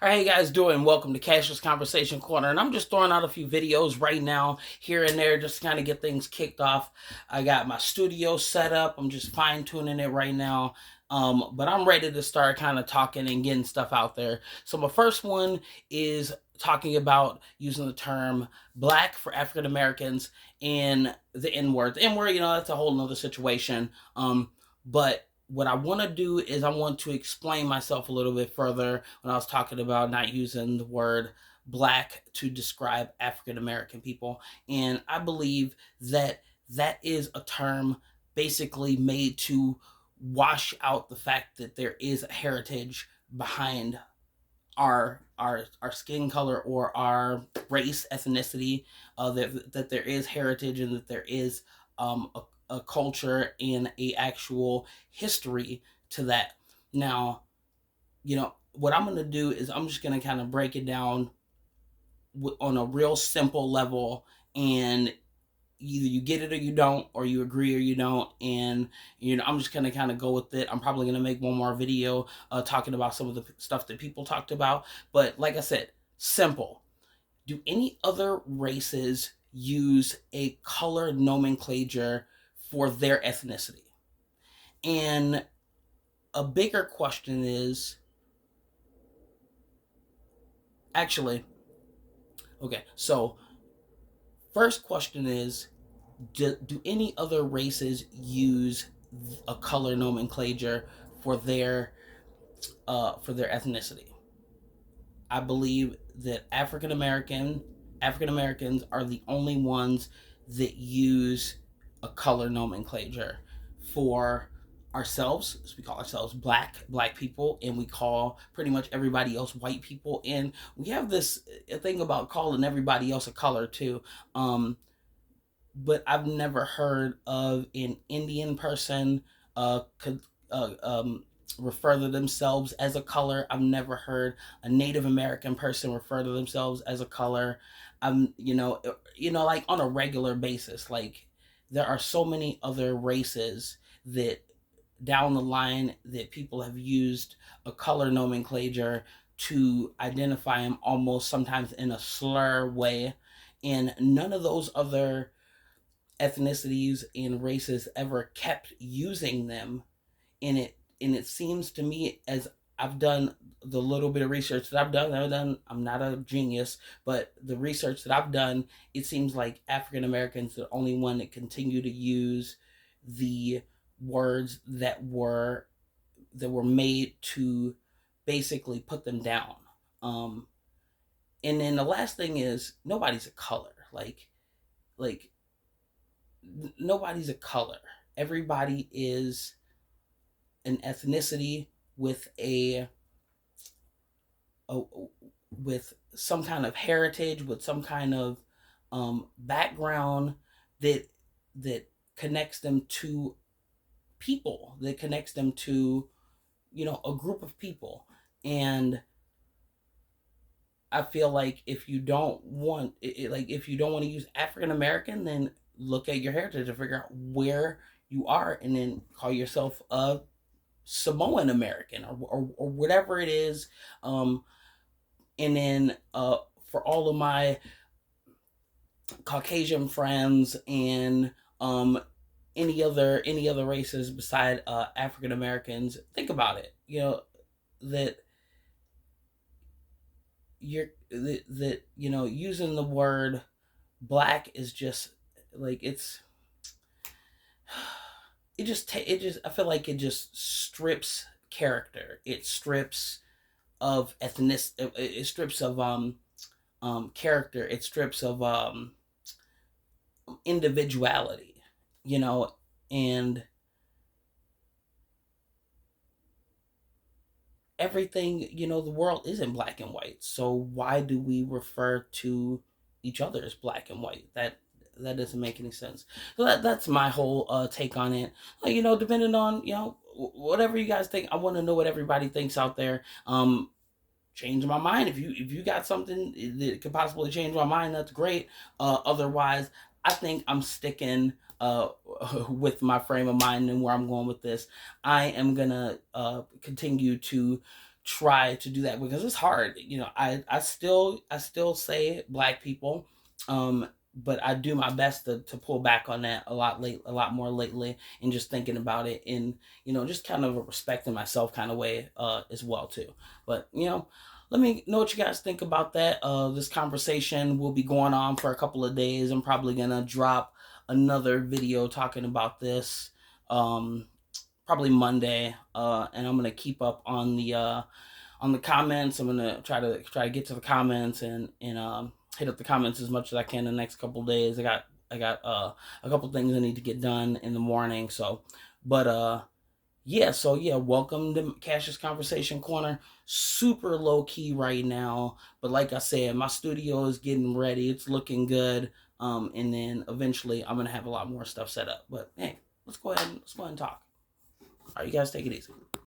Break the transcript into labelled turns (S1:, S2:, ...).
S1: All right, how you guys doing? Welcome to Cashless Conversation Corner, and I'm just throwing out a few videos right now, here and there, just to kind of get things kicked off. I got my studio set up. I'm just fine tuning it right now, but I'm ready to start kind of talking and getting stuff out there. So my first one is talking about using the term black for African Americans and the N word. The N word, that's a whole nother situation. But what I want to do is I want to explain myself a little bit further when I was talking about not using the word black to describe African American people. And I believe that that is a term basically made to wash out the fact that there is a heritage behind our skin color or our race ethnicity, that there is heritage and that there is a culture and a actual history to that. Now, what I'm going to do is I'm just going to kind of break it down on a real simple level, and either you get it or you don't, or you agree or you don't. And I'm just gonna kind of go with it. I'm probably gonna make one more video talking about some of the stuff that people talked about, but like I said, simple. Do any other races use a color nomenclature for their ethnicity? And a bigger question is, actually, okay, so first question is, do any other races use a color nomenclature for their ethnicity? I believe that African Americans are the only ones that use a color nomenclature for ourselves. So we call ourselves black people, and we call pretty much everybody else white people. And we have this thing about calling everybody else a color too. But I've never heard of an Indian person could refer to themselves as a color. I've never heard a Native American person refer to themselves as a color. Like on a regular basis. Like there are so many other races that down the line that people have used a color nomenclature to identify them almost sometimes in a slur way, and none of those other ethnicities and races ever kept using them. And it seems to me, as I've done the little bit of research that I'm not a genius, but the research that I've done, it seems like African Americans are the only one that continue to use the words that were made to basically put them down. um and then the last thing is, nobody's a color. Like nobody's a color. Everybody is an ethnicity with a with some kind of heritage, with some kind of background that that connects them to people, that connects them to a group of people. And I feel like if you don't want like if you don't want to use African American, then look at your heritage and figure out where you are, and then call yourself a Samoan American, or whatever it is. And then for all of my Caucasian friends and any other races beside African Americans, think about it. That using the word black is just like I feel like it just strips character. It strips of ethnic. It strips of character. It strips of individuality. You know, and everything. The world isn't black and white. So why do we refer to each other as black and white? That doesn't make any sense. So that's my whole take on it. Depending on whatever you guys think. I want to know what everybody thinks out there. Change my mind if you got something that could possibly change my mind. That's great. Otherwise, I think I'm sticking with my frame of mind and where I'm going with this. I am gonna continue to try to do that because it's hard. You know, I still say black people, but I do my best to pull back on that a lot more lately, and just thinking about it in, you know, just kind of a respecting myself kind of way as well too. But you know, let me know what you guys think about that. This conversation will be going on for a couple of days. I'm probably gonna drop another video talking about this. Probably Monday, and I'm gonna keep up on the comments. I'm gonna try to get to the comments and hit up the comments as much as I can the next couple of days. I got a couple things I need to get done in the morning. So, but yeah. So yeah, welcome to Cash's Conversation Corner. Super low key right now, but like I said, my studio is getting ready. It's looking good. And then eventually I'm gonna have a lot more stuff set up. But hey, let's go ahead and talk. All right, you guys take it easy.